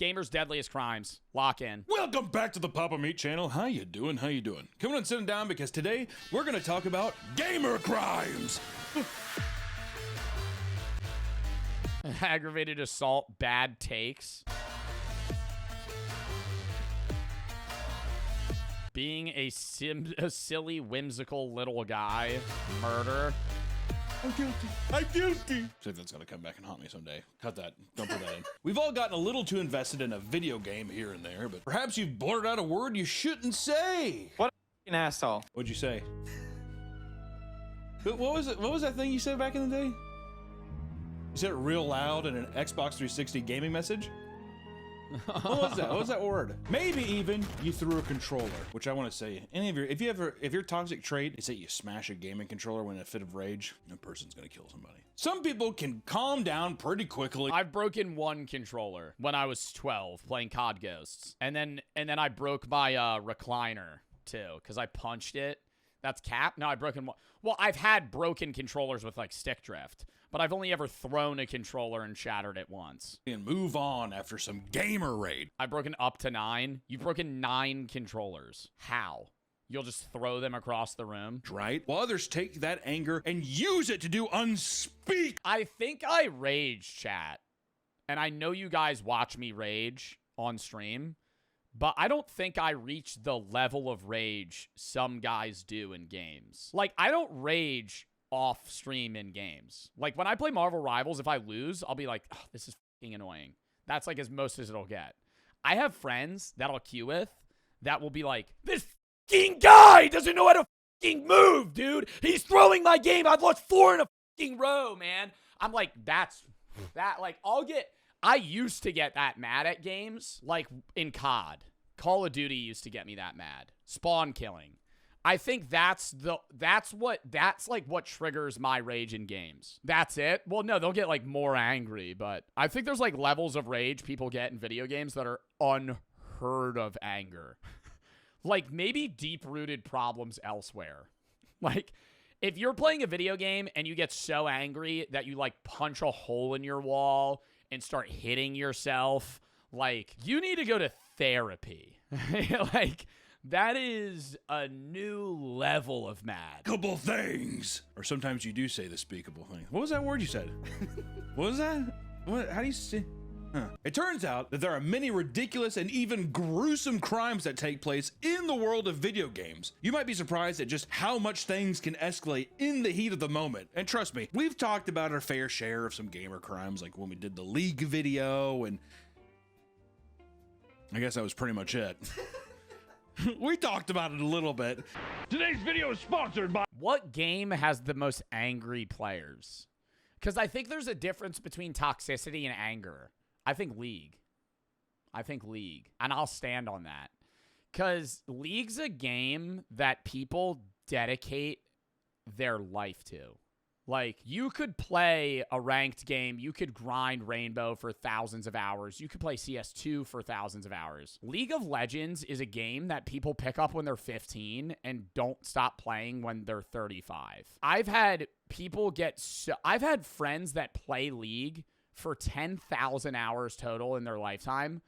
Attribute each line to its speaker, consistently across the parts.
Speaker 1: Gamers' deadliest crimes. Lock in.
Speaker 2: Welcome back to the Papa Meat channel. How you doing? How you doing? Coming and sitting down because today we're going to talk about gamer crimes.
Speaker 1: Aggravated assault, bad takes. Being a silly, whimsical little guy. Murder.
Speaker 2: I'm guilty. I'm guilty. See if that's gonna come back and haunt me someday. Cut that. Don't put that in. We've all gotten a little too invested in a video game here and there, but perhaps you've blurted out a word you shouldn't say.
Speaker 3: What an asshole.
Speaker 2: What'd you say? What was it? What was that thing you said back in the day? You said it real loud in an Xbox 360 gaming message? What was that? What was that word? Maybe even you threw a controller, which I want to say, if your toxic trait is that you smash a gaming controller when in a fit of rage, that person's gonna kill somebody. Some people can calm down pretty quickly.
Speaker 1: I've broken one controller when I was 12 playing COD Ghosts, and then I broke my recliner too because I punched it. That's cap. No, I broken one. Well, I've had broken controllers with like stick drift, but I've only ever thrown a controller and shattered it once.
Speaker 2: And move on after some gamer raid.
Speaker 1: I've broken up to 9. You've broken 9 controllers. How? You'll just throw them across the room?
Speaker 2: Right? While others take that anger and use it to do unspeak.
Speaker 1: I think I rage, chat. And I know you guys watch me rage on stream, but I don't think I reach the level of rage some guys do in games. Like, I don't rage off stream in games. Like, when I play Marvel Rivals, if I lose, I'll be like, oh, this is fucking annoying. That's like as most as it'll get. I have friends that I'll queue with that will be like, this fucking guy doesn't know how to fucking move, dude. He's throwing my game. I've lost 4 in a fucking row, man. I'm like, like, I used to get that mad at games, like in COD. Call of Duty used to get me that mad. Spawn killing. I think that's like what triggers my rage in games. That's it. Well, no, they'll get like more angry, but I think there's like levels of rage people get in video games that are unheard of anger. Like maybe deep-rooted problems elsewhere. Like if you're playing a video game and you get so angry that you like punch a hole in your wall and start hitting yourself, like you need to go to therapy. Like that is a new level of mad.
Speaker 2: Speakable things. Or sometimes you do say the speakable thing. What was that word you said? What was that? What? How do you say? Huh. It turns out that there are many ridiculous and even gruesome crimes that take place in the world of video games. You might be surprised at just how much things can escalate in the heat of the moment. And trust me, we've talked about our fair share of some gamer crimes, like when we did the League video, and I guess that was pretty much it. We talked about it a little bit. Today's video is sponsored by...
Speaker 1: What game has the most angry players? Because I think there's a difference between toxicity and anger. I think League. And I'll stand on that. Because League's a game that people dedicate their life to. Like, you could play a ranked game. You could grind Rainbow for thousands of hours. You could play CS2 for thousands of hours. League of Legends is a game that people pick up when they're 15 and don't stop playing when they're 35. I've had friends that play League for 10,000 hours total in their lifetime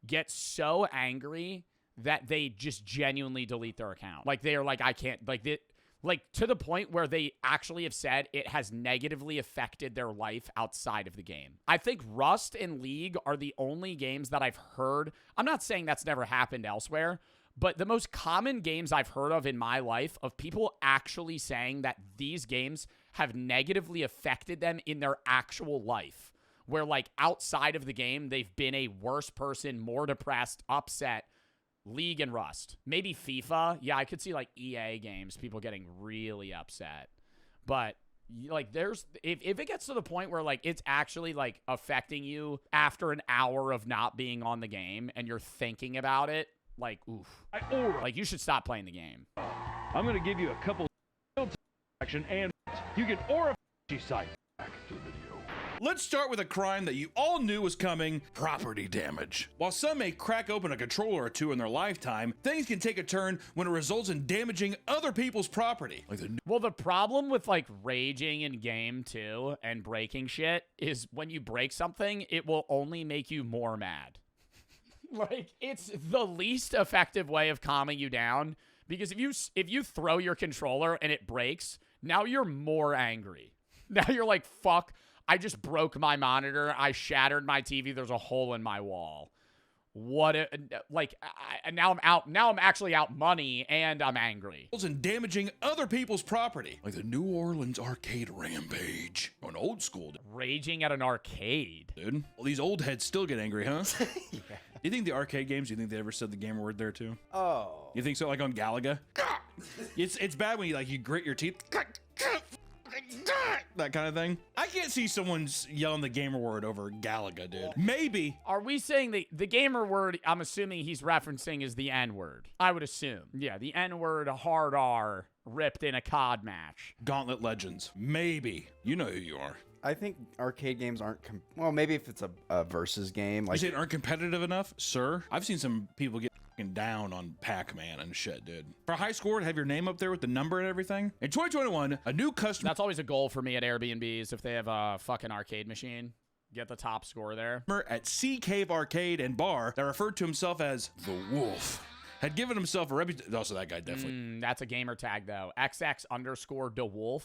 Speaker 1: get so angry that they just genuinely delete their account. Like, they are like, I can't, like to the point where they actually have said it has negatively affected their life outside of the game. I think Rust and League are the only games that I've heard. I'm not saying that's never happened elsewhere, but the most common games I've heard of in my life of people actually saying that these games have negatively affected them in their actual life. Where like outside of the game, they've been a worse person, more depressed, upset. League and Rust. Maybe FIFA. Yeah, I could see like EA games, people getting really upset. But like there's, if it gets to the point where like it's actually like affecting you after an hour of not being on the game and you're thinking about it, like, oof. Like you should stop playing the game.
Speaker 4: I'm going to give you a couple action and you can aura site. Back to the video.
Speaker 2: Let's start with a crime that you all knew was coming, property damage. While some may crack open a controller or two in their lifetime, things can take a turn when it results in damaging other people's property.
Speaker 1: Well, the problem with like raging in game too and breaking shit is when you break something, it will only make you more mad. Like, it's the least effective way of calming you down, because if you throw your controller and it breaks, now you're more angry. Now you're like, fuck, I just broke my monitor. I shattered my TV. There's a hole in my wall. Now I'm out. Now I'm actually out money and I'm angry.
Speaker 2: And damaging other people's property, like the New Orleans arcade rampage. An old school.
Speaker 1: Raging at an arcade.
Speaker 2: Dude, well, these old heads still get angry, huh? Yeah. You think the arcade games, you think they ever said the gamer word there too?
Speaker 3: Oh.
Speaker 2: You think so? Like on Galaga? It's bad when you grit your teeth. That kind of thing. I can't see someone yelling the gamer word over Galaga, dude. Maybe.
Speaker 1: Are we saying the gamer word, I'm assuming he's referencing, is the N-word? I would assume. Yeah, the N-word, a hard R, ripped in a COD match.
Speaker 2: Gauntlet Legends. Maybe. You know who you are.
Speaker 3: I think arcade games aren't, well, maybe if it's a versus game. Like,
Speaker 2: you say aren't competitive enough, sir? I've seen some people get down on Pac-Man and shit, dude. For a high score, to have your name up there with the number and everything. In 2021, a new customer...
Speaker 1: That's always a goal for me at Airbnbs, if they have a fucking arcade machine. Get the top score there.
Speaker 2: At Sea Cave Arcade and Bar that referred to himself as the Wolf. Had given himself a reputation... Also, that guy definitely...
Speaker 1: That's a gamer tag, though. XX_DeWolf.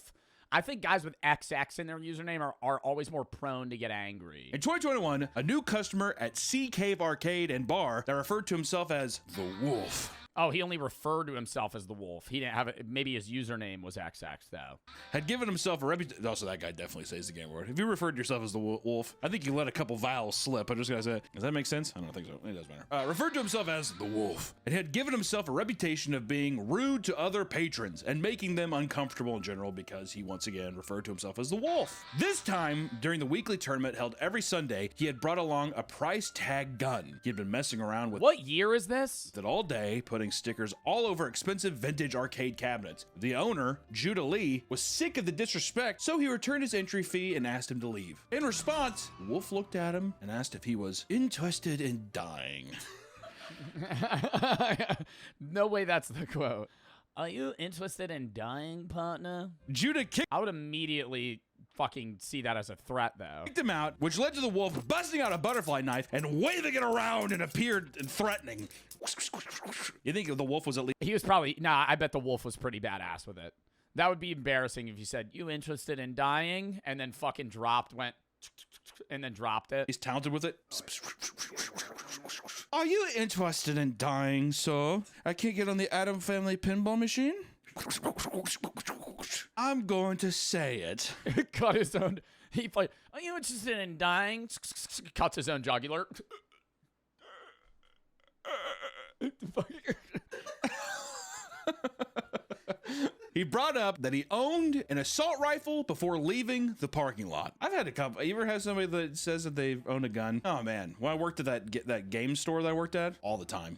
Speaker 1: I think guys with XX in their username are always more prone to get angry.
Speaker 2: In 2021, a new customer at Sea Cave Arcade and Bar that referred to himself as the Wolf.
Speaker 1: Oh, he only referred to himself as the Wolf. He didn't have it. Maybe his username was XX, though.
Speaker 2: Had given himself a reputation. Also, that guy definitely says the game word. If you referred to yourself as the Wolf, I think you let a couple vowels slip. I'm just going to say it. Does that make sense? I don't think so. It doesn't matter. Referred to himself as the Wolf. And had given himself a reputation of being rude to other patrons and making them uncomfortable in general because he once again referred to himself as the Wolf. This time, during the weekly tournament held every Sunday, he had brought along a price tag gun. He had been messing around with...
Speaker 1: What year is this?
Speaker 2: ...that all day, putting stickers all over expensive vintage arcade cabinets. The owner, Judah Lee, was sick of the disrespect, so he returned his entry fee and asked him to leave. In response, Wolf looked at him and asked if he was interested in dying.
Speaker 1: No way that's the quote. Are you interested in dying, partner?
Speaker 2: Judah kicked...
Speaker 1: I would immediately fucking see that as a threat, though.
Speaker 2: Kicked him out, which led to the Wolf busting out a butterfly knife and waving it around and appeared threatening. You think the Wolf was at least...
Speaker 1: He was probably... Nah, I bet the Wolf was pretty badass with it. That would be embarrassing if you said, you interested in dying? And then fucking dropped, went... And then dropped it.
Speaker 2: He's talented with it. Are you interested in dying, sir? I can't get on the Atom Family pinball machine? I'm going to say it.
Speaker 1: Cut his own... He played... Are you interested in dying? Cuts his own jugular.
Speaker 2: He brought up that he owned an assault rifle before leaving the parking lot. I've had a couple. You ever had somebody that says that they own a gun? Oh man, when I worked at that game store that I worked at, all the time.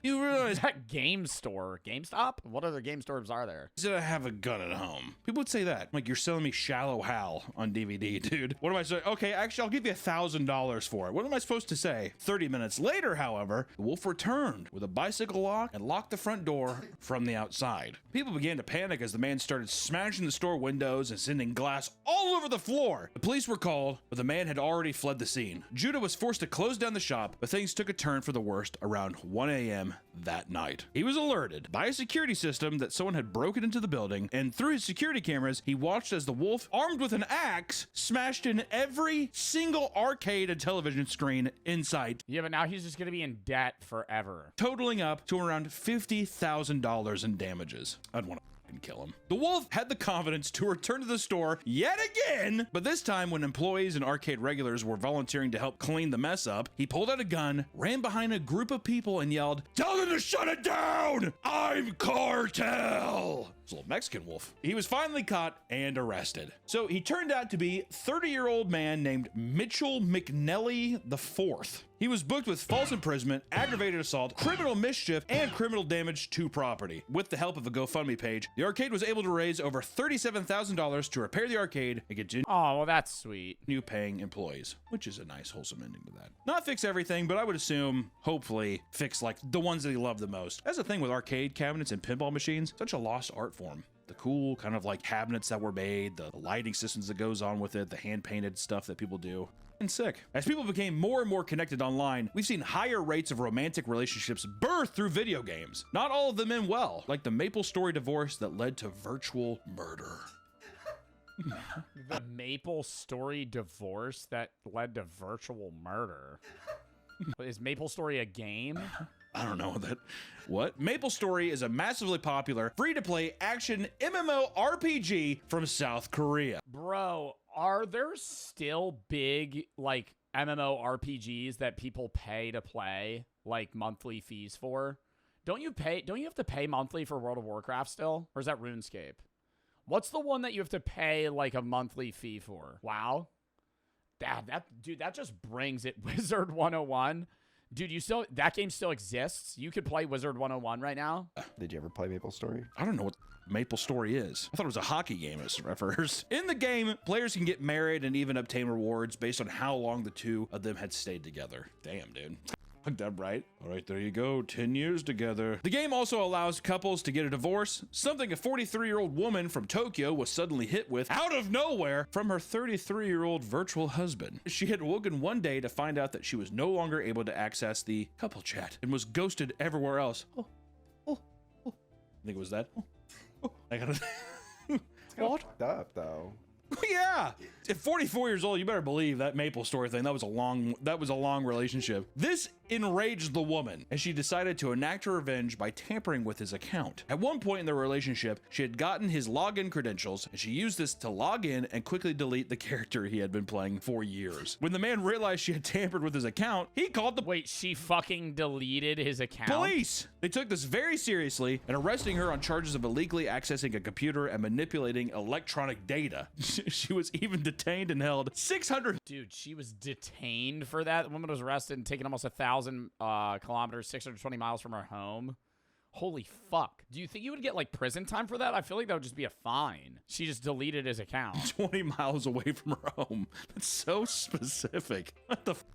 Speaker 2: You realize
Speaker 1: that game store, GameStop? What other game stores are there?
Speaker 2: Did I have a gun at home? People would say that. Like, you're selling me Shallow Hal on DVD, dude. What am I saying? Okay, actually, I'll give you $1,000 for it. What am I supposed to say? 30 minutes later, however, the Wolf returned with a bicycle lock and locked the front door from the outside. People began to panic as the man started smashing the store windows and sending glass all over the floor. The police were called, but the man had already fled the scene. Judah was forced to close down the shop, but things took a turn for the worst around 1 a.m. that night. He was alerted by a security system that someone had broken into the building, and through his security cameras, he watched as the Wolf, armed with an axe, smashed in every single arcade and television screen in sight.
Speaker 1: Yeah, but now he's just gonna be in debt forever.
Speaker 2: Totaling up to around $50,000 in damages. I'd want to kill him. The Wolf had the confidence to return to the store yet again, but this time when employees and arcade regulars were volunteering to help clean the mess up, he pulled out a gun, ran behind a group of people and yelled, "Tell them to shut it down! I'm cartel!" It's a little Mexican Wolf. He was finally caught and arrested. So he turned out to be a 30-year-old man named Mitchell McNelly IV. He was booked with false imprisonment, aggravated assault, criminal mischief, and criminal damage to property. With the help of a GoFundMe page, the arcade was able to raise over $37,000 to repair the arcade and continue
Speaker 1: well, that's sweet.
Speaker 2: paying employees, which is a nice, wholesome ending to that. Not fix everything, but I would assume, hopefully, fix like the ones that he loved the most. That's the thing with arcade cabinets and pinball machines, such a lost art form. the cool kind of like cabinets that were made, the lighting systems that goes on with it, the hand-painted stuff that people do. And sick. As people became more and more connected online, we've seen higher rates of romantic relationships birthed through video games. Not all of them end well, like the MapleStory divorce that led to virtual murder.
Speaker 1: The MapleStory divorce that led to virtual murder. Is MapleStory a game?
Speaker 2: I don't know that. What? MapleStory is a massively popular, free-to-play action MMORPG from South Korea.
Speaker 1: Bro, are there still big, like, MMORPGs that people pay to play, like, monthly fees for? Don't you have to pay monthly for World of Warcraft still? Or is that RuneScape? What's the one that you have to pay, like, a monthly fee for? WoW? Dude, that just brings it. Wizard 101. Dude, that game still exists? You could play Wizard 101 right now?
Speaker 3: Did you ever play MapleStory?
Speaker 2: I don't know what MapleStory is. I thought it was a hockey game at first. In the game, players can get married and even obtain rewards based on how long the two of them had stayed together. Damn, dude. That right. All right, there you go. 10 years together. The game also allows couples to get a divorce, something a 43-year-old woman from Tokyo was suddenly hit with out of nowhere from her 33-year-old virtual husband. She had woken one day to find out that she was no longer able to access the couple chat and was ghosted everywhere else. I think it was that. I gotta. What?
Speaker 3: Fucked up though.
Speaker 2: Yeah, at 44 years old, you better believe that MapleStory thing. That was a long relationship. This enraged the woman, and she decided to enact her revenge by tampering with his account. At one point in their relationship, she had gotten his login credentials, and she used this to log in and quickly delete the character he had been playing for years. When the man realized she had tampered with his account, he called the
Speaker 1: Wait, she fucking deleted his account?
Speaker 2: police. They took this very seriously and arresting her on charges of illegally accessing a computer and manipulating electronic data. She was even detained and held 600.
Speaker 1: Dude, she was detained for that. The woman was arrested and taken almost 1,000 kilometers, 620 miles from her home. Holy fuck. Do you think you would get, like, prison time for that? I feel like that would just be a fine. She just deleted his account.
Speaker 2: 20 miles away from her home. That's so specific. What the fuck?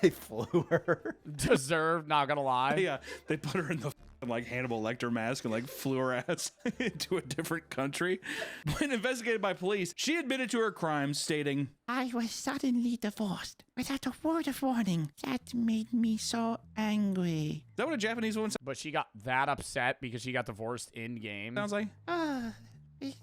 Speaker 3: They flew her.
Speaker 1: Deserved, not gonna lie.
Speaker 2: Yeah, they put her in the like Hannibal Lecter mask and like flew her ass into a different country. When investigated by police, she admitted to her crimes, stating,
Speaker 5: I was suddenly divorced without a word of warning. That made me so angry.
Speaker 2: Is that what a Japanese woman
Speaker 1: But she got that upset because she got divorced in game.
Speaker 2: sounds like?
Speaker 5: I was...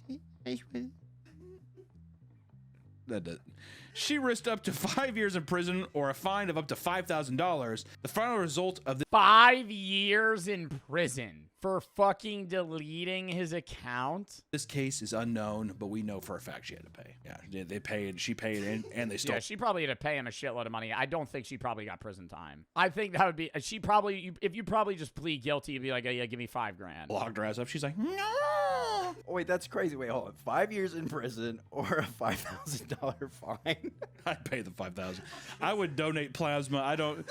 Speaker 2: She risked up to 5 years in prison or a fine of up to $5,000. The final result of
Speaker 1: 5 years in prison for fucking deleting his account.
Speaker 2: this case is unknown, but we know for a fact she had to pay. Yeah, they paid. She paid, and they still.
Speaker 1: Yeah, she probably had to pay him a shitload of money. I don't think she probably got prison time. I think that would be. She probably, if you probably just plead guilty, you'd be like, yeah, give me $5,000.
Speaker 2: Locked her ass up. She's like, no.
Speaker 3: Oh, wait, that's crazy. Wait, hold on. 5 years in prison or a $5,000 fine?
Speaker 2: I'd pay the $5,000. I would donate plasma. I don't.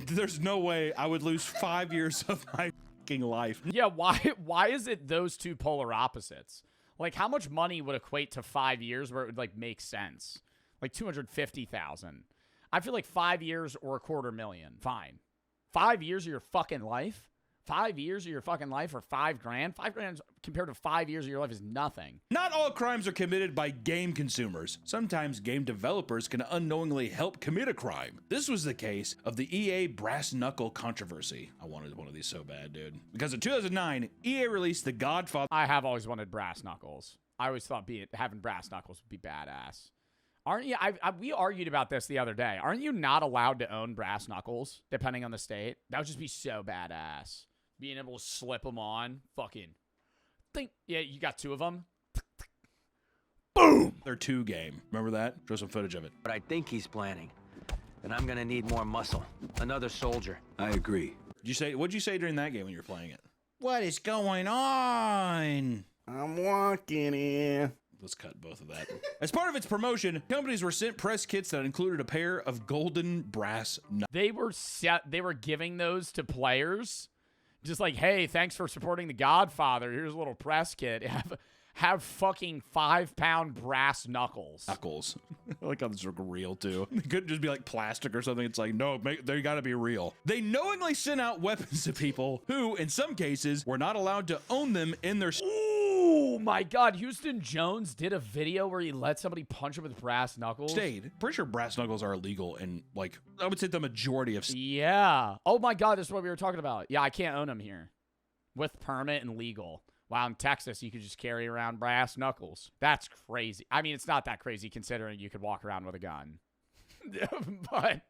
Speaker 2: There's no way I would lose 5 years of my fucking life.
Speaker 1: Yeah, why is it those two polar opposites? Like, how much money would equate to 5 years where it would, like, make sense? Like, $250,000. I feel like 5 years or $250,000. Fine. 5 years of your fucking life? 5 years of your fucking life for $5,000? $5,000 compared to 5 years of your life is nothing.
Speaker 2: Not all crimes are committed by game consumers. Sometimes game developers can unknowingly help commit a crime. This was the case of the EA Brass Knuckle controversy. I wanted one of these so bad, dude. Because in 2009, EA released the Godfather.
Speaker 1: I have always wanted brass knuckles. I always thought having brass knuckles would be badass. Aren't you? We argued about this the other day. Aren't you not allowed to own brass knuckles, depending on the state? That would just be so badass. Being able to slip them on. Fucking. Think. Yeah, you got two of them.
Speaker 2: Boom! Their 2 game. Remember that? Show some footage of it.
Speaker 6: But I think he's planning. And I'm gonna need more muscle. Another soldier.
Speaker 7: I agree.
Speaker 2: What'd you say during that game when you were playing it?
Speaker 5: What is going on?
Speaker 3: I'm walking in.
Speaker 2: Let's cut both of that. As part of its promotion, companies were sent press kits that included a pair of golden brass knuckles.
Speaker 1: They were giving those to players. Just like, hey, thanks for supporting the Godfather. Here's a little press kit. Have fucking 5-pound brass knuckles.
Speaker 2: I like how this look real too. It couldn't just be like plastic or something. It's like, no, they gotta be real. They knowingly sent out weapons to people who, in some cases, were not allowed to own them in their. Ooh!
Speaker 1: Oh my God, Houston Jones did a video where he let somebody punch him with brass knuckles.
Speaker 2: Stayed. Pretty sure brass knuckles are illegal in, like, I would say the majority of.
Speaker 1: Yeah. Oh my God, this is what we were talking about. Yeah, I can't own them here. With permit and legal. Wow, in Texas, you could just carry around brass knuckles. That's crazy. I mean, it's not that crazy considering you could walk around with a gun. But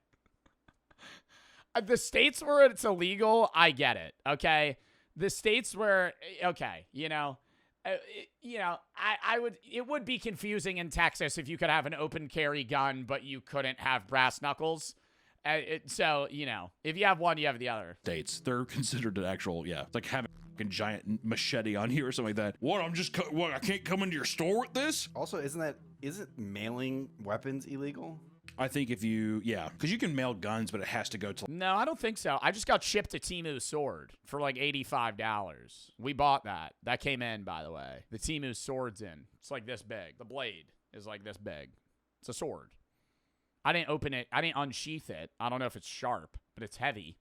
Speaker 1: the states where it's illegal, I get it, okay? The states where, okay, it would be confusing in Texas if you could have an open carry gun, but you couldn't have brass knuckles. So, if you have one, you have the other.
Speaker 2: States, they're considered an actual, it's like having a giant machete on you or something like that. What, I can't come into your store with this?
Speaker 3: Also, isn't mailing weapons illegal?
Speaker 2: I think if because you can mail guns, but it has to go to.
Speaker 1: No, I don't think so. I just got shipped a Temu sword for like $85. We bought that. That came in, by the way. The Temu sword's in. It's like this big. The blade is like this big. It's a sword. I didn't open it. I didn't unsheath it. I don't know if it's sharp, but it's heavy.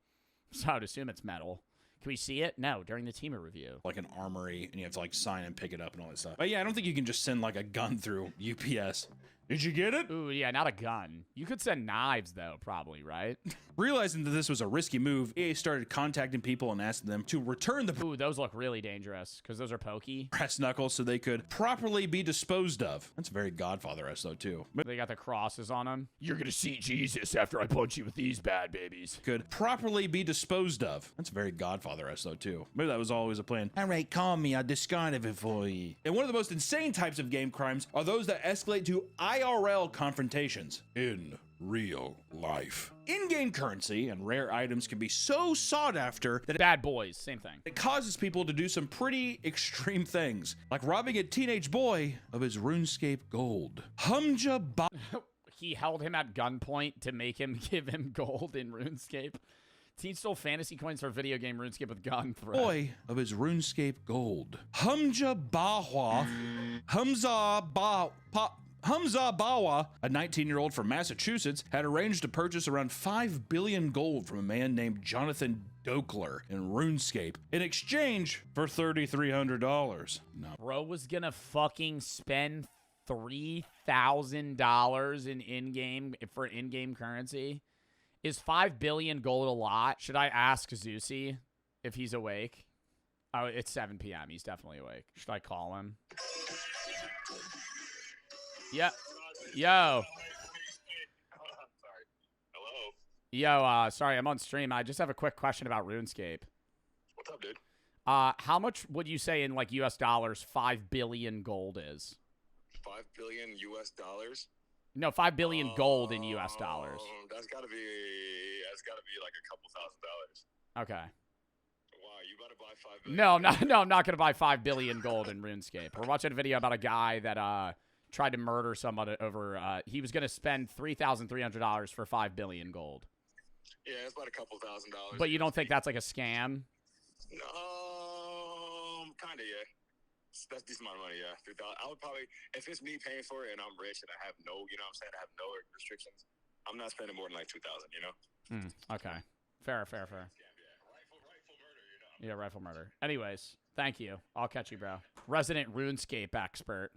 Speaker 1: So I would assume it's metal. Can we see it? No, during the Temu review.
Speaker 2: Like an armory, and you have to like sign and pick it up and all that stuff. But yeah, I don't think you can just send like a gun through UPS. Did you get it?
Speaker 1: Ooh, yeah, not a gun. You could send knives, though, probably, right?
Speaker 2: Realizing that this was a risky move, EA started contacting people and asking them to return the
Speaker 1: Ooh, those look really dangerous, because those are pokey.
Speaker 2: brass knuckles so they could properly be disposed of. That's very Godfather-esque, though, too. But
Speaker 1: They got the crosses on them. You're gonna see Jesus after I punch you with these bad babies.
Speaker 2: could properly be disposed of. That's very Godfather-esque, though, too. Maybe that was always a plan.
Speaker 5: All right, call me. I'll discard it for you.
Speaker 2: And one of the most insane types of game crimes are those that escalate to IRL confrontations in real life. In-game currency and rare items can be so sought after that
Speaker 1: Bad boys, same thing.
Speaker 2: it causes people to do some pretty extreme things, like robbing a teenage boy of his RuneScape gold.
Speaker 1: He held him at gunpoint to make him give him gold in RuneScape. Teen stole fantasy coins for video game RuneScape with gun threat.
Speaker 2: Boy of his RuneScape gold. Hamza Bawa, a 19-year-old from Massachusetts, had arranged to purchase around 5 billion gold from a man named Jonathan Dokler in RuneScape in exchange for $3,300. No.
Speaker 1: Bro was gonna fucking spend $3,000 for in-game currency. Is 5 billion gold a lot? Should I ask Zeusy if he's awake? Oh, it's 7 p.m. He's definitely awake. Should I call him? Yeah. Yo.
Speaker 7: Hello.
Speaker 1: Yo, sorry, I'm on stream. I just have a quick question about RuneScape.
Speaker 7: What's up, dude?
Speaker 1: How much would you say in like US dollars 5 billion gold is?
Speaker 7: 5 billion US dollars?
Speaker 1: No, 5 billion gold in US dollars.
Speaker 7: That's gotta be like a couple $1,000.
Speaker 1: Okay.
Speaker 7: Wow, you about to buy 5 billion?
Speaker 1: No, I'm not gonna buy 5 billion gold in RuneScape. We're watching a video about a guy that tried to murder somebody over. He was gonna spend $3,300 for 5 billion gold.
Speaker 7: Yeah, it's about a couple $1,000.
Speaker 1: But you don't think that's like a scam?
Speaker 7: Kinda, yeah. That's a decent amount of money, yeah. 3,000. I would probably, if it's me paying for it and I'm rich and I have no, I have no restrictions, I'm not spending more than like 2,000,
Speaker 1: Okay. Fair.
Speaker 7: Yeah, rifle murder,
Speaker 1: Yeah, rifle murder. Anyways, thank you. I'll catch you, bro. Resident RuneScape expert.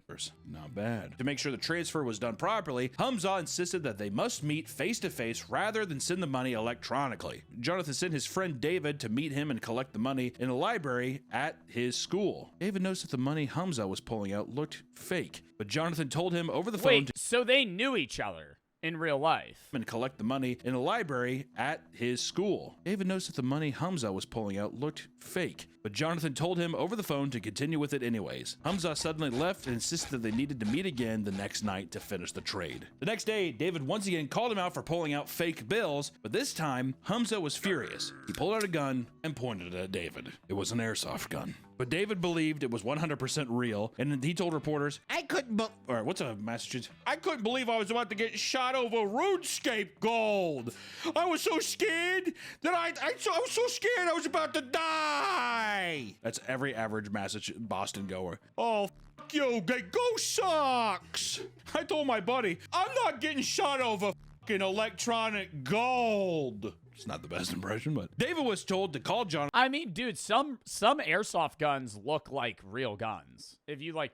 Speaker 2: Not bad. To make sure the transfer was done properly, Hamza insisted that they must meet face-to-face rather than send the money electronically. Jonathan sent his friend David to meet him and collect the money in a library at his school. David noticed that the money Hamza was pulling out looked fake, but Jonathan told him over the phone
Speaker 1: Wait, so they knew each other in real life?
Speaker 2: And collect the money in a library at his school. David noticed that the money Hamza was pulling out looked fake, but Jonathan told him over the phone to continue with it anyways. Hamza suddenly left and insisted that they needed to meet again the next night to finish the trade. The next day, David once again called him out for pulling out fake bills, but this time, Hamza was furious. He pulled out a gun and pointed it at David. It was an airsoft gun. But David believed it was 100% real, and he told reporters,
Speaker 5: I couldn't believe.
Speaker 2: all right, what's a Massachusetts? I couldn't believe I was about to get shot over RuneScape gold. I was so scared that I was so scared I was about to die. That's every average Massachusetts Boston goer. Oh, you, Go Sox! I told my buddy, I'm not getting shot over electronic gold. It's not the best impression, but David was told to call John.
Speaker 1: I mean, dude, some airsoft guns look like real guns. If you have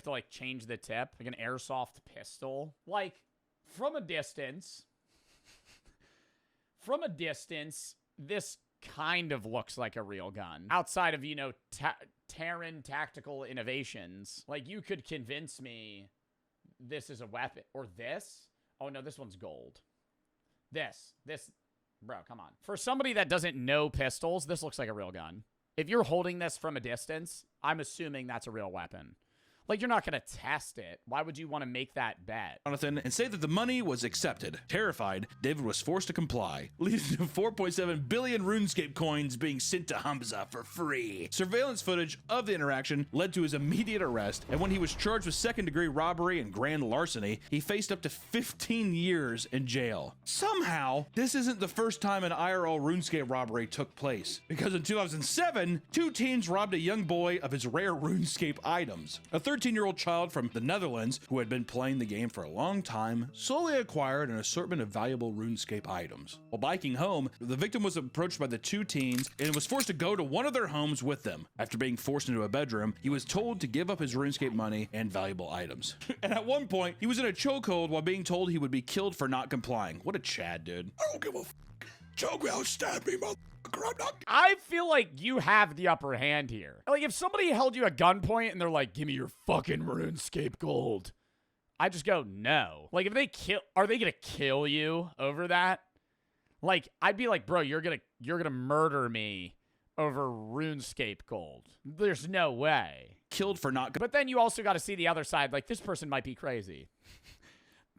Speaker 1: to like change the tip, like an airsoft pistol, like from a distance, this kind of looks like a real gun. Outside of, Terran Tactical Innovations, like you could convince me this is a weapon or this. Oh no, this one's gold. This. Bro, come on. For somebody that doesn't know pistols, this looks like a real gun. If you're holding this from a distance, I'm assuming that's a real weapon. Like, you're not going to test it. Why would you want to make that bet?
Speaker 2: Jonathan and say that the money was accepted. Terrified, David was forced to comply, leading to 4.7 billion RuneScape coins being sent to Hamza for free. Surveillance footage of the interaction led to his immediate arrest, and when he was charged with second-degree robbery and grand larceny, he faced up to 15 years in jail. Somehow, this isn't the first time an IRL RuneScape robbery took place, because in 2007, two teens robbed a young boy of his rare RuneScape items. A 13-year-old child from the Netherlands who had been playing the game for a long time slowly acquired an assortment of valuable RuneScape items. While biking home, the victim was approached by the two teens and was forced to go to one of their homes with them. After being forced into a bedroom, he was told to give up his RuneScape money and valuable items. And at one point, he was in a chokehold while being told he would be killed for not complying. What a Chad, dude. I don't give a f***. Choke me out, stab me, motherfucker.
Speaker 1: I feel like you have the upper hand here. Like, if somebody held you at gunpoint and they're like, give me your fucking RuneScape gold, I just go, no. Like, if they are they gonna kill you over that? Like, I'd be like, bro, you're gonna murder me over RuneScape gold. There's no way.
Speaker 2: Killed for not.
Speaker 1: But then you also got to see the other side. Like, this person might be crazy.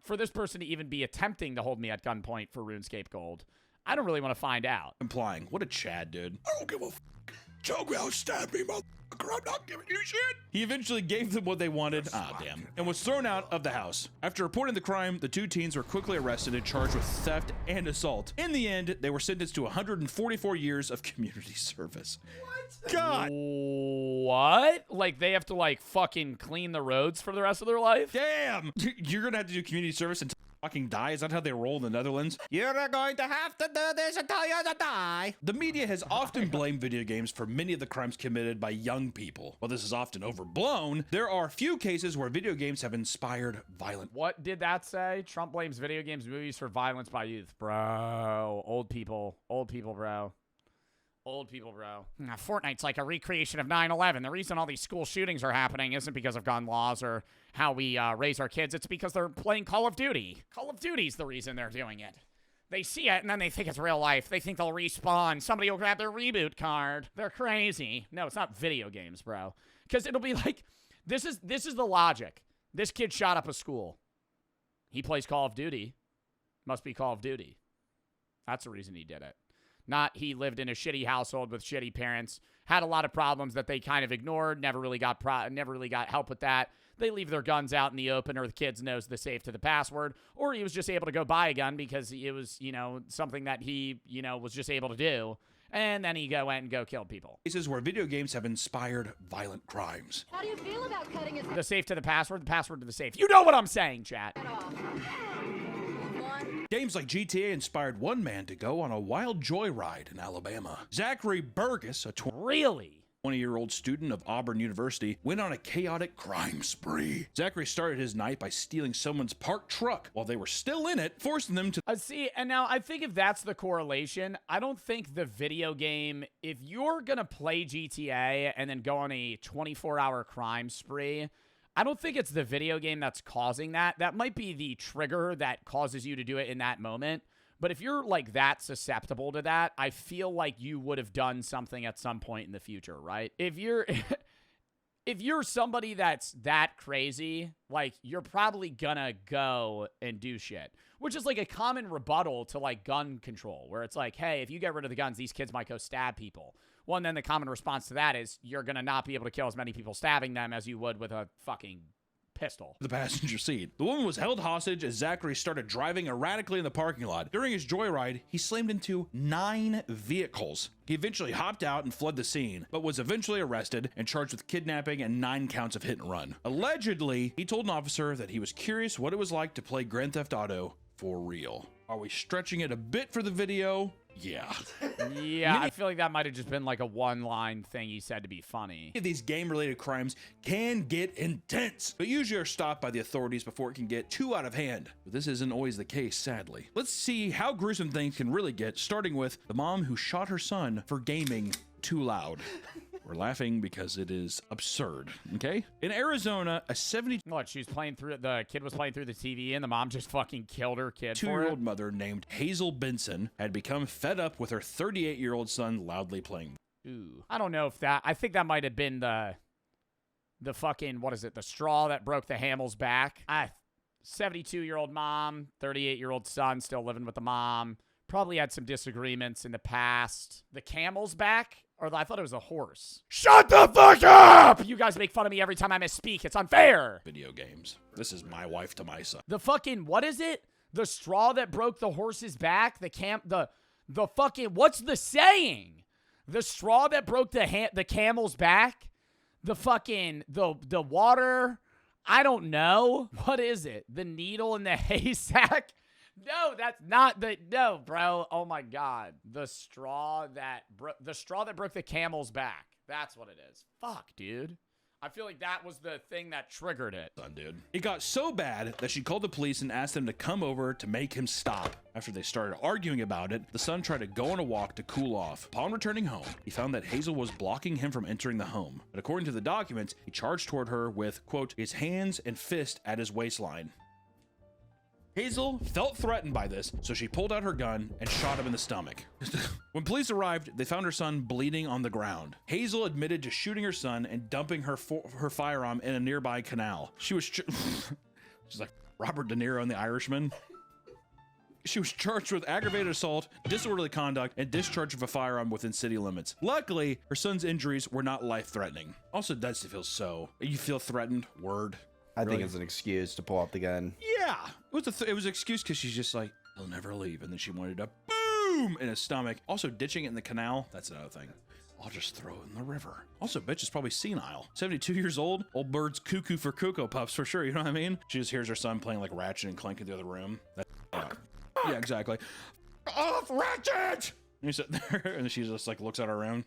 Speaker 1: For this person to even be attempting to hold me at gunpoint for RuneScape gold, I don't really want to find out.
Speaker 2: Implying. What a Chad, dude. I don't give a f***. Choke me out, stab me, motherfucker. I'm not giving you shit. He eventually gave them what they wanted. Damn. And was thrown out of the house. After reporting the crime, the two teens were quickly arrested and charged with theft and assault. In the end, they were sentenced to 144 years of community service. What? God.
Speaker 1: What? Like, they have to, like, fucking clean the roads for the rest of their life?
Speaker 2: Damn. You're gonna have to do community service until fucking die? Is that how they roll in the Netherlands?
Speaker 5: You're going to have to do this until you die.
Speaker 2: The media has often blamed video games for many of the crimes committed by young people. While this is often overblown, there are few cases where video games have inspired violent.
Speaker 1: What did that say? Trump blames video games movies for violence by youth. Bro. Old people, bro. Old people, bro. Fortnite's like a recreation of 9/11. The reason all these school shootings are happening isn't because of gun laws or how we raise our kids. It's because they're playing Call of Duty. Call of Duty's the reason they're doing it. They see it, and then they think it's real life. They think they'll respawn. Somebody will grab their reboot card. They're crazy. No, it's not video games, bro. Because it'll be like, this is the logic. This kid shot up a school. He plays Call of Duty. Must be Call of Duty. That's the reason he did it. Not he lived in a shitty household with shitty parents, had a lot of problems that they kind of ignored, never really got help with that. They leave their guns out in the open, or the kids knows the safe to the password, or he was just able to go buy a gun because it was, something that he, was just able to do. And then he went and kill people.
Speaker 2: Cases where video games have inspired violent crimes.
Speaker 8: How do you feel about cutting his
Speaker 1: the safe to the password to the safe? You know what I'm saying, chat.
Speaker 8: head off?
Speaker 2: Games like GTA inspired one man to go on a wild joyride in Alabama. Zachary Burgess, a 20-year-old student of Auburn University, went on a chaotic crime spree. Zachary started his night by stealing someone's parked truck while they were still in it, forcing them to
Speaker 1: see, and now I think if that's the correlation, I don't think the video game, if you're going to play GTA and then go on a 24-hour crime spree, I don't think it's the video game that's causing that. That might be the trigger that causes you to do it in that moment. But if you're like that susceptible to that, I feel like you would have done something at some point in the future, right? If you're somebody that's that crazy, like, you're probably gonna go and do shit. Which is like a common rebuttal to like gun control, where it's like, hey, if you get rid of the guns, these kids might go stab people. Well, and then the common response to that is you're going to not be able to kill as many people stabbing them as you would with a fucking pistol.
Speaker 2: The passenger seat. The woman was held hostage as Zachary started driving erratically in the parking lot. During his joyride, he slammed into 9 vehicles. He eventually hopped out and fled the scene, but was eventually arrested and charged with kidnapping and 9 counts of hit and run. Allegedly, he told an officer that he was curious what it was like to play Grand Theft Auto for real. Are we stretching it a bit for the video? Yeah.
Speaker 1: Yeah, I feel like that might have just been like a one-line thing he said to be funny.
Speaker 2: These game-related crimes can get intense, but usually are stopped by the authorities before it can get too out of hand. But this isn't always the case, sadly. Let's see how gruesome things can really get, starting with the mom who shot her son for gaming too loud. We're laughing because it is absurd, okay? In Arizona, a 72
Speaker 1: What, she was playing through, the kid was playing through the TV and the mom just fucking killed her kid for
Speaker 2: two-year-old
Speaker 1: it?
Speaker 2: mother named Hazel Benson had become fed up with her 38-year-old son loudly playing.
Speaker 1: Ooh. I don't know if that, I think that might have been the fucking, what is it, the straw that broke the camel's back. 72-year-old mom, 38-year-old son still living with the mom. Probably had some disagreements in the past. The camel's back? Or I thought it was a horse. Shut the fuck up! You guys make fun of me every time I misspeak. It's unfair.
Speaker 2: Video games. This is my wife to my son.
Speaker 1: The fucking, what is it? The straw that broke the horse's back? The fucking, what's the saying? The straw that broke the camel's back? The fucking, the water? I don't know. What is it? The needle in the haystack? No, that's not no, bro. Oh my God. The straw that broke the camel's back. That's what it is. Fuck, dude. I feel like that was the thing that triggered it.
Speaker 2: Son, dude. It got so bad that she called the police and asked them to come over to make him stop. After they started arguing about it, the son tried to go on a walk to cool off. Upon returning home, he found that Hazel was blocking him from entering the home. But according to the documents, he charged toward her with, quote, his hands and fist at his waistline. Hazel felt threatened by this, so she pulled out her gun and shot him in the stomach. When police arrived, they found her son bleeding on the ground. Hazel admitted to shooting her son and dumping her firearm in a nearby canal. She was she's like Robert De Niro in The Irishman. She was charged with aggravated assault, disorderly conduct, and discharge of a firearm within city limits. Luckily, her son's injuries were not life-threatening. Also, does feel so. You feel threatened? Word.
Speaker 3: I
Speaker 2: Really?
Speaker 3: think it's an excuse to pull out the gun.
Speaker 2: Yeah, it was an excuse because she's just like, he'll never leave, and then she wanted to boom in his stomach. Also, ditching it in the canal, that's another thing. I'll just throw it in the river. Also, bitch is probably senile. 72 years old, old bird's cuckoo for Cocoa Puffs for sure, you know what I mean? She just hears her son playing like Ratchet and Clank in the other room. Yeah, exactly. Off, Ratchet! And he's sitting there, and she just like looks at her room.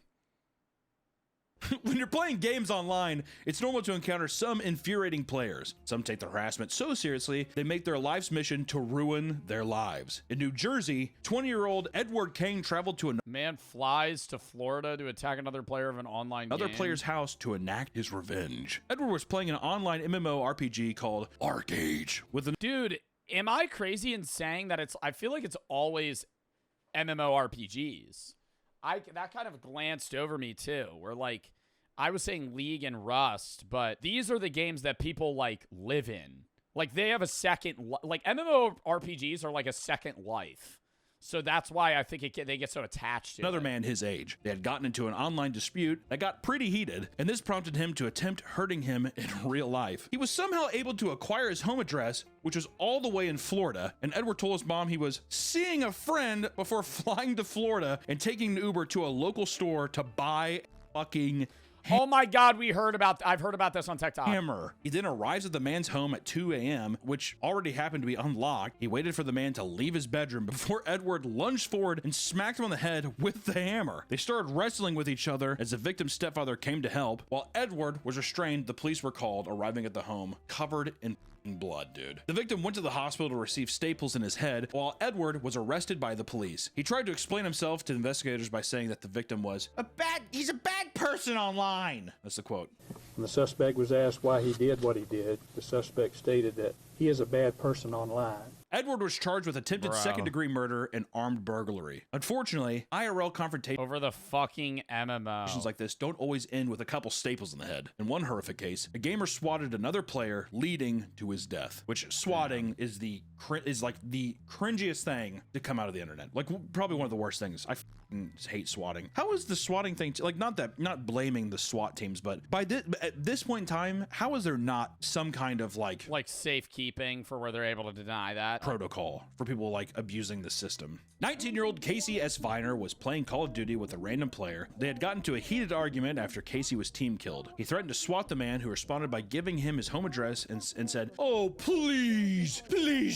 Speaker 2: When you're playing games online, it's normal to encounter some infuriating players. Some take their harassment so seriously, they make their life's mission to ruin their lives. In New Jersey, 20-year-old Edward Kane traveled to
Speaker 1: Man flies to Florida to attack another player of an online
Speaker 2: another
Speaker 1: game.
Speaker 2: player's house to enact his revenge. Edward was playing an online MMORPG called Arcade with an
Speaker 1: Dude, am I crazy in saying that I feel like it's always MMORPGs. That kind of glanced over me too, where like I was saying League and Rust, but these are the games that people like live in. Like they have a second, like MMORPGs are like a second life. So that's why I think they get so attached to
Speaker 2: another
Speaker 1: it.
Speaker 2: man his age. They had gotten into an online dispute that got pretty heated, and this prompted him to attempt hurting him in real life. He was somehow able to acquire his home address, which was all the way in Florida, and Edward told his mom he was seeing a friend before flying to Florida and taking an Uber to a local store to buy fucking
Speaker 1: Oh my God, I've heard about this on TikTok.
Speaker 2: hammer. He then arrives at the man's home at 2 a.m., which already happened to be unlocked. He waited for the man to leave his bedroom before Edward lunged forward and smacked him on the head with the hammer. They started wrestling with each other as the victim's stepfather came to help. While Edward was restrained, the police were called, arriving at the home covered in blood, dude. The victim went to the hospital to receive staples in his head, while Edward was arrested by the police. He tried to explain himself to investigators by saying that the victim was he's a bad person online. That's the quote.
Speaker 8: When the suspect was asked why he did what he did, the suspect stated that he is a bad person online.
Speaker 2: Edward was charged with attempted second-degree murder and armed burglary. Unfortunately, IRL confrontations
Speaker 1: Over the fucking MMO.
Speaker 2: like this don't always end with a couple staples in the head. In one horrific case, a gamer swatted another player, leading to his death. Which swatting is like the cringiest thing to come out of the internet. Like probably one of the worst things. I hate swatting. How is the swatting thing, like, not blaming the SWAT teams, but at this point in time, how is there not some kind of like
Speaker 1: safekeeping for where they're able to deny that
Speaker 2: protocol for people like abusing the system? 19-year-old Casey S. Viner was playing Call of Duty with a random player. They had gotten to a heated argument after Casey was team killed. He threatened to swat the man, who responded by giving him his home address and said, "Oh, please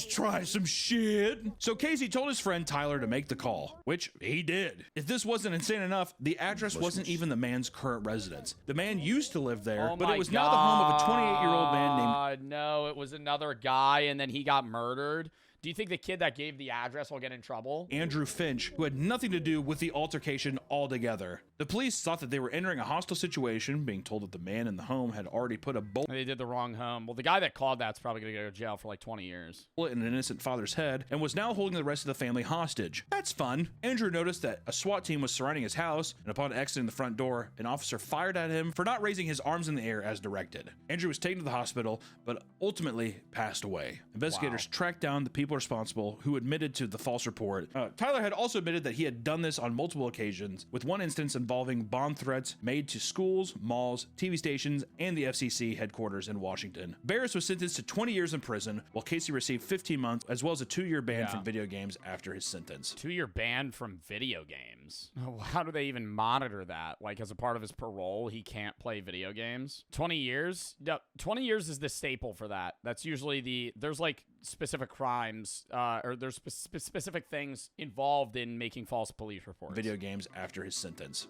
Speaker 2: try some shit." So Casey told his friend Tyler to make the call, which he did. If this wasn't insane enough, the address wasn't even the man's current residence. The man used to live there, but it was now the home of a 28-year-old man named...
Speaker 1: No, it was another guy, and then he got murdered. Do you think the kid that gave the address will get in trouble?
Speaker 2: Andrew Finch, who had nothing to do with the altercation altogether. The police thought that they were entering a hostile situation, being told that the man in the home had already put a bullet
Speaker 1: They did the wrong home. Well, the guy that called that's probably going to go to jail for like 20 years.
Speaker 2: in an innocent father's head and was now holding the rest of the family hostage. That's fun. Andrew noticed that a SWAT team was surrounding his house, and upon exiting the front door, an officer fired at him for not raising his arms in the air as directed. Andrew was taken to the hospital, but ultimately passed away. Investigators tracked down the people responsible, who admitted to the false report. Tyler had also admitted that he had done this on multiple occasions, with one instance involving bomb threats made to schools, malls, TV stations, and the FCC headquarters in Washington. Barris was sentenced to 20 years in prison, while Casey received 15 months, as well as a 2-year ban from video games after his sentence.
Speaker 1: 2-year ban from video games? How do they even monitor that? Like, as a part of his parole, he can't play video games? 20 years? No, 20 years is the staple for that. That's usually there's like specific crimes, or there's specific things involved in making false police reports.
Speaker 2: Video games after his sentence.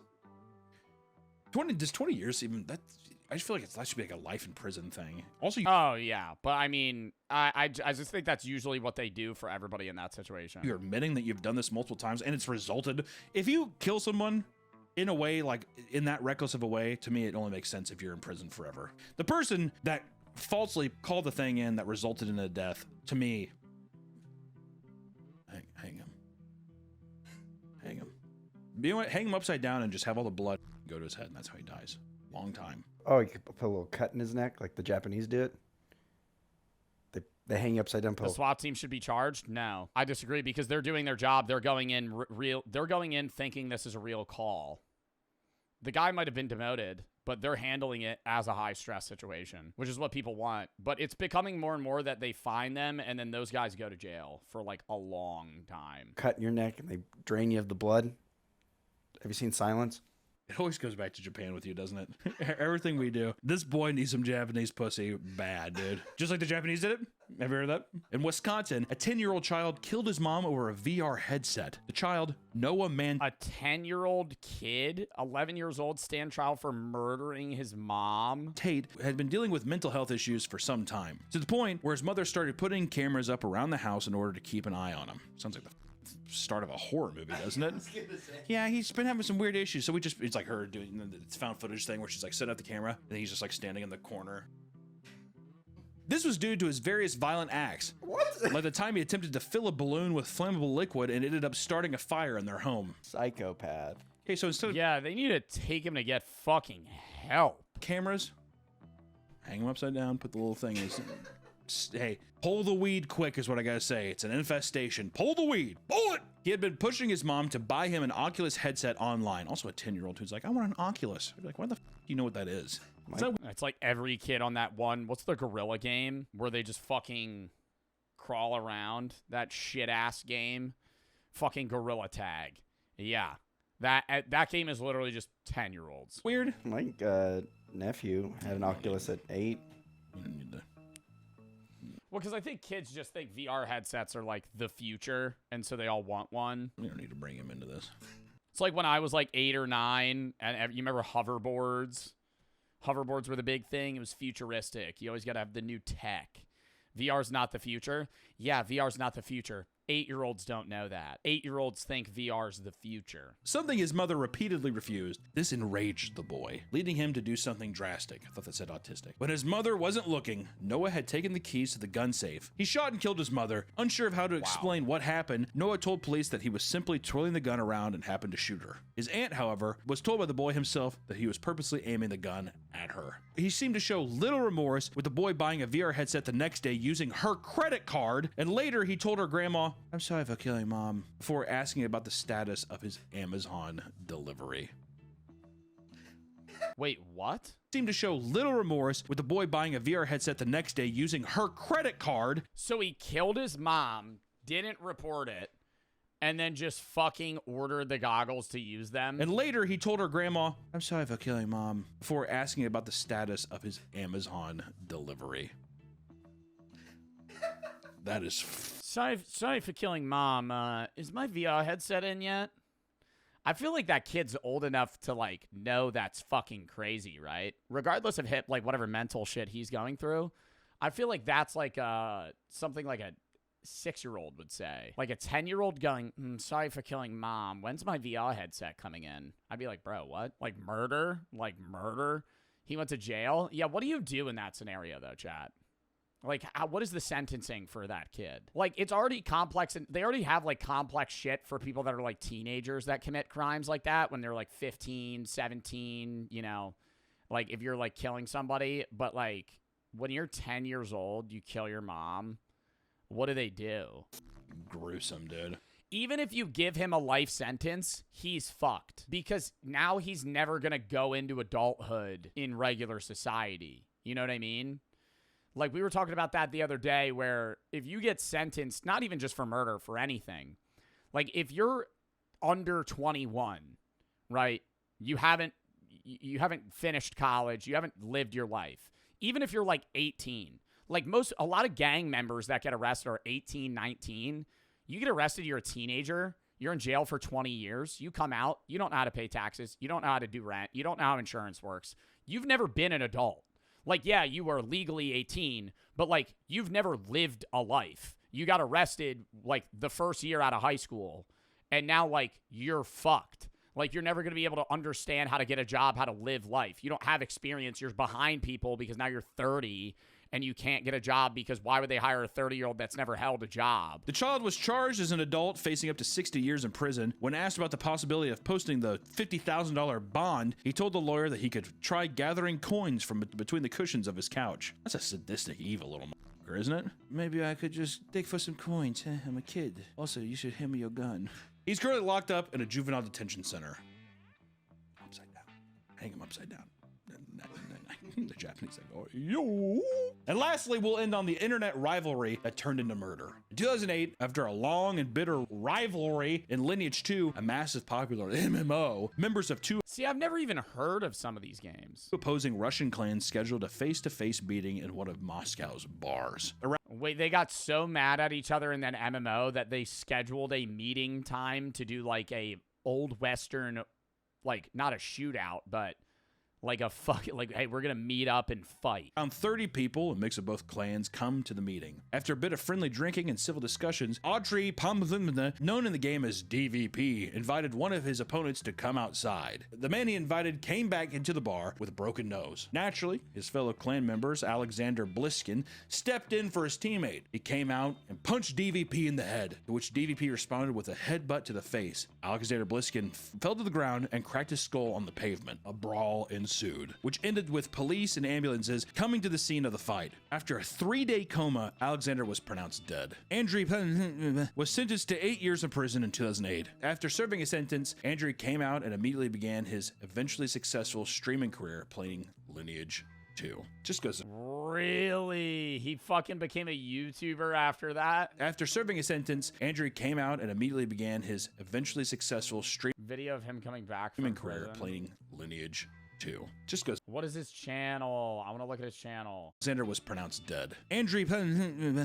Speaker 2: 20 years even, I just feel like that should be like a life in prison thing. Also,
Speaker 1: oh yeah, but I mean, I just think that's usually what they do for everybody in that situation.
Speaker 2: You're admitting that you've done this multiple times and it's resulted. If you kill someone in a way, like in that reckless of a way, to me, it only makes sense if you're in prison forever. The person that falsely called the thing in that resulted in a death, to me, hang him. Hang him. You know what? Hang him upside down and just have all the blood go to his head, and that's how he dies. Long time.
Speaker 3: Oh, you could put a little cut in his neck like the Japanese do it? They hang you upside down.
Speaker 1: The SWAT team should be charged? No. I disagree, because they're doing their job. They're going in they're going in thinking this is a real call. The guy might have been demoted, but they're handling it as a high-stress situation, which is what people want. But it's becoming more and more that they find them, and then those guys go to jail for, like, a long time.
Speaker 3: Cut in your neck, and they drain you of the blood. Have you seen Silence?
Speaker 2: It always goes back to Japan with you, doesn't it? Everything we do. This boy needs some Japanese pussy bad, dude. Just like the Japanese did it. Have you heard of that? In Wisconsin, a 10-year-old child killed his mom over a VR headset. The child, Noah Man...
Speaker 1: A 10-year-old kid, 11 years old, stand trial for murdering his mom.
Speaker 2: Tate had been dealing with mental health issues for some time, to the point where his mother started putting cameras up around the house in order to keep an eye on him. Sounds like the start of a horror movie, doesn't it? Yeah, he's been having some weird issues, so it's like her doing the found footage thing where she's like setting up the camera and he's just like standing in the corner. This was due to his various violent acts.
Speaker 3: What?
Speaker 2: Like the time he attempted to fill a balloon with flammable liquid and ended up starting a fire in their home.
Speaker 3: Psychopath.
Speaker 2: Okay, so instead of
Speaker 1: Yeah, they need to take him to get fucking help.
Speaker 2: cameras, hang him upside down, put the little thing in. Hey, pull the weed quick is what I gotta say. It's an infestation. Pull the weed. Pull it! He had been pushing his mom to buy him an Oculus headset online. Also a 10-year-old who's like, I want an Oculus. I'd be like, why the f do you know what that is?
Speaker 1: It's like every kid on that one, what's the gorilla game where they just fucking crawl around? That shit-ass game. Fucking Gorilla Tag. Yeah. That game is literally just 10-year-olds.
Speaker 2: Weird.
Speaker 3: My nephew had an Oculus at 8.
Speaker 2: You don't need to.
Speaker 1: Well, because I think kids just think VR headsets are like the future, and so they all want one.
Speaker 2: We don't need to bring him into this.
Speaker 1: It's like when I was like 8 or 9, and you remember hoverboards? Hoverboards were the big thing. It was futuristic. You always got to have the new tech. VR's not the future. Yeah, VR's not the future. 8-year-olds don't know that. 8-year-olds think VR's the future.
Speaker 2: Something his mother repeatedly refused. This enraged the boy, leading him to do something drastic. I thought that said autistic. When his mother wasn't looking, Noah had taken the keys to the gun safe. He shot and killed his mother. Unsure of how to explain what happened, Noah told police that he was simply twirling the gun around and happened to shoot her. His aunt, however, was told by the boy himself that he was purposely aiming the gun at her. He seemed to show little remorse, with the boy buying a VR headset the next day using her credit card, and later he told her grandma grandma, "I'm sorry for killing mom," before asking about the status of his Amazon delivery.
Speaker 1: Wait, what?
Speaker 2: Seemed to show little remorse, with the boy buying a VR headset the next day using her credit card.
Speaker 1: So he killed his mom, didn't report it, and then just fucking ordered the goggles to use them.
Speaker 2: And later, he told her grandma, "I'm sorry for killing mom," before asking about the status of his Amazon delivery. That is...
Speaker 1: Sorry for killing mom. Is my VR headset in yet? I feel like that kid's old enough to, like, know that's fucking crazy, right? Regardless of like, whatever mental shit he's going through, I feel like that's, like, something like a 6-year-old would say. Like, a 10-year-old going, sorry for killing mom. When's my VR headset coming in? I'd be like, bro, what? Like, murder? Like, murder? He went to jail? Yeah, what do you do in that scenario, though, chat? Like, what is the sentencing for that kid? Like, it's already complex, and they already have, like, complex shit for people that are, like, teenagers that commit crimes like that when they're, like, 15, 17, you know? Like, if you're, like, killing somebody. But, like, when you're 10 years old, you kill your mom, what do they do?
Speaker 2: Gruesome, dude.
Speaker 1: Even if you give him a life sentence, he's fucked. Because now he's never gonna go into adulthood in regular society. You know what I mean? Like, we were talking about that the other day, where if you get sentenced, not even just for murder, for anything, like, if you're under 21, right, you haven't finished college, you haven't lived your life, even if you're, like, 18, like, a lot of gang members that get arrested are 18, 19, you get arrested, you're a teenager, you're in jail for 20 years, you come out, you don't know how to pay taxes, you don't know how to do rent, you don't know how insurance works, you've never been an adult. Like, yeah, you were legally 18, but, like, you've never lived a life. You got arrested, like, the first year out of high school, and now, like, you're fucked. Like, you're never going to be able to understand how to get a job, how to live life. You don't have experience. You're behind people because now you're 30, and you can't get a job because why would they hire a 30-year-old that's never held a job?
Speaker 2: The child was charged as an adult, facing up to 60 years in prison. When asked about the possibility of posting the $50,000 bond, he told the lawyer that he could try gathering coins from between the cushions of his couch. That's a sadistic, evil little motherfucker, isn't it? Maybe I could just dig for some coins. I'm a kid. Also, you should hand me your gun. He's currently locked up in a juvenile detention center. Upside down. Hang him upside down. The Japanese like, oh, yo. And lastly, we'll end on the internet rivalry that turned into murder. In 2008, after a long and bitter rivalry in Lineage 2, a massive popular MMO, members of two
Speaker 1: See, I've never even heard of some of these games.
Speaker 2: opposing Russian clans scheduled a face-to-face meeting in one of Moscow's bars.
Speaker 1: Wait, they got so mad at each other in that MMO that they scheduled a meeting time to do, like, a old Western, like, not a shootout, but like a fucking, like, hey, we're gonna meet up and fight.
Speaker 2: Around 30 people, a mix of both clans, come to the meeting. After a bit of friendly drinking and civil discussions, Audrey Pomvimna, known in the game as DVP, invited one of his opponents to come outside. The man he invited came back into the bar with a broken nose. Naturally, his fellow clan members, Alexander Bliskin, stepped in for his teammate. He came out and punched DVP in the head, to which DVP responded with a headbutt to the face. Alexander Bliskin fell to the ground and cracked his skull on the pavement. A brawl ensued, which ended with police and ambulances coming to the scene of the fight. After a 3-day coma, Alexander was pronounced dead. Andrew was sentenced to 8 years in prison in 2008. After serving a sentence, Andrew came out and immediately began his eventually successful streaming career playing Lineage 2. Just goes.
Speaker 1: Really? He fucking became a YouTuber after that?
Speaker 2: After serving a sentence, Andrew came out and immediately began his eventually successful
Speaker 1: video of him coming back
Speaker 2: streaming
Speaker 1: from
Speaker 2: career
Speaker 1: prison.
Speaker 2: playing Lineage 2. Just goes.
Speaker 1: What is his channel? I want to look at his channel.
Speaker 2: Alexander was pronounced dead. Andrew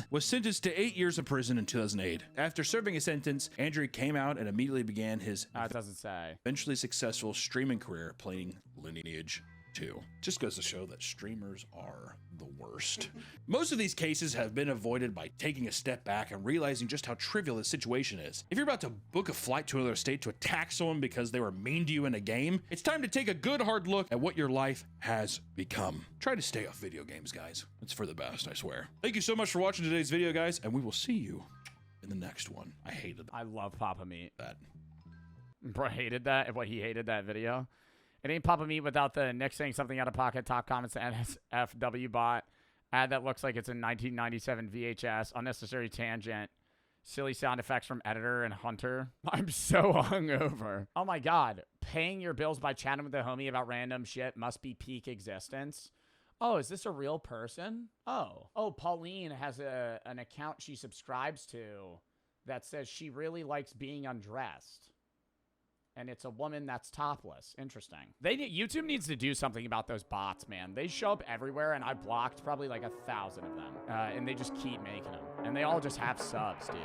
Speaker 2: was sentenced to 8 years in prison in 2008. After serving a sentence, Andrew came out and immediately began his
Speaker 1: It doesn't say.
Speaker 2: eventually successful streaming career playing Lineage 2. Just goes to show that streamers are the worst. Most of these cases have been avoided by taking a step back and realizing just how trivial the situation is. If you're about to book a flight to another state to attack someone because they were mean to you in a game, it's time to take a good hard look at what your life has become. Try to stay off video games, guys. It's for the best, I swear. Thank you so much for watching today's video, guys, and we will see you in the next one. I hated
Speaker 1: I love Papa Meat.
Speaker 2: that.
Speaker 1: Bro, hated that? What, he hated that video? It ain't Papa Meat without the Nick saying something out of pocket, top comments, NSFW bot. Ad that looks like it's a 1997 VHS, unnecessary tangent. Silly sound effects from editor and Hunter. I'm so hungover. Oh my god. Paying your bills by chatting with a homie about random shit must be peak existence. Oh, is this a real person? Oh. Oh, Pauline has an account she subscribes to that says she really likes being undressed. And it's a woman that's topless. Interesting. YouTube needs to do something about those bots, man. They show up everywhere, and I blocked probably like 1,000 of them. And they just keep making them. And they all just have subs, dude.